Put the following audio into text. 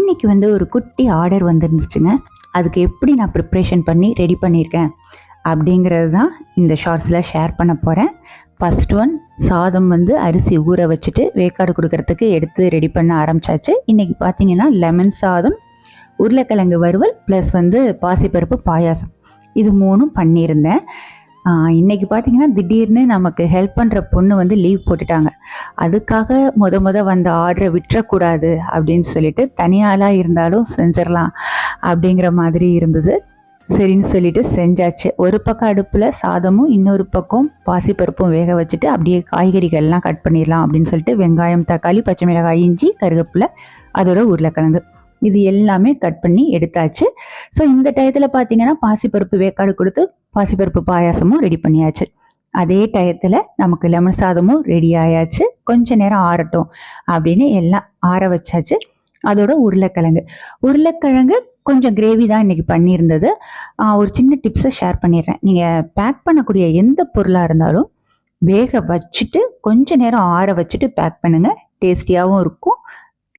இன்றைக்கி வந்து ஒரு குட்டி ஆர்டர் வந்துருந்துச்சுங்க. அதுக்கு எப்படி நான் ப்ரிப்ரேஷன் பண்ணி ரெடி பண்ணியிருக்கேன் அப்படிங்கிறது தான் இந்த ஷார்ட்ஸில் ஷேர் பண்ண போகிறேன். ஃபஸ்ட் ஒன், சாதம் வந்து அரிசி ஊற வச்சுட்டு வேக்காடு கொடுக்கறதுக்கு எடுத்து ரெடி பண்ண ஆரம்பித்தாச்சு. இன்றைக்கி பார்த்தீங்கன்னா லெமன் சாதம், உருளைக்கிழங்கு வறுவல் ப்ளஸ் வந்து பாசிப்பருப்பு பாயாசம், இது மூணும் பண்ணியிருந்தேன். இன்றைக்கி பார்த்தீங்கன்னா திடீர்னு நமக்கு ஹெல்ப் பண்ணுற பொண்ணு வந்து லீவ் போட்டுட்டாங்க. அதுக்காக வந்த ஆர்டரை விட்டுறக்கூடாது அப்படின்னு சொல்லிட்டு தனியாளாக இருந்தாலும் செஞ்சிடலாம் அப்படிங்கிற மாதிரி இருந்தது. சரின்னு சொல்லிட்டு செஞ்சாச்சு. ஒரு பக்கம் அடுப்பில் சாதமும் இன்னொரு பக்கம் பாசிப்பருப்பும் வேக வச்சுட்டு அப்படியே காய்கறிகள்லாம் கட் பண்ணிடலாம் அப்படின்னு சொல்லிட்டு வெங்காயம், தக்காளி, பச்சை மிளகாய், இஞ்சி, கருவேப்பிலை, அதோட உருளைக்கிழங்கு இது எல்லாமே கட் பண்ணி எடுத்தாச்சு. ஸோ இந்த டயத்தில் பார்த்தீங்கன்னா பாசிப்பருப்பு வேக்காடு கொடுத்து பாசிப்பருப்பு பாயாசமும் ரெடி பண்ணியாச்சு. அதே டயத்தில் நமக்கு லெமன் சாதமும் ரெடி ஆயாச்சு. கொஞ்ச நேரம் ஆறட்டும் அப்படின்னு எல்லாம் ஆற வச்சாச்சு. அதோட உருளைக்கிழங்கு கொஞ்சம் கிரேவி தான் இன்றைக்கி பண்ணியிருந்தது. ஒரு சின்ன டிப்ஸை ஷேர் பண்ணிடுறேன். நீங்கள் பேக் பண்ணக்கூடிய எந்த பொருளாக இருந்தாலும் வேக வச்சுட்டு கொஞ்ச நேரம் ஆற வச்சுட்டு பேக் பண்ணுங்கள். டேஸ்டியாகவும் இருக்கும்,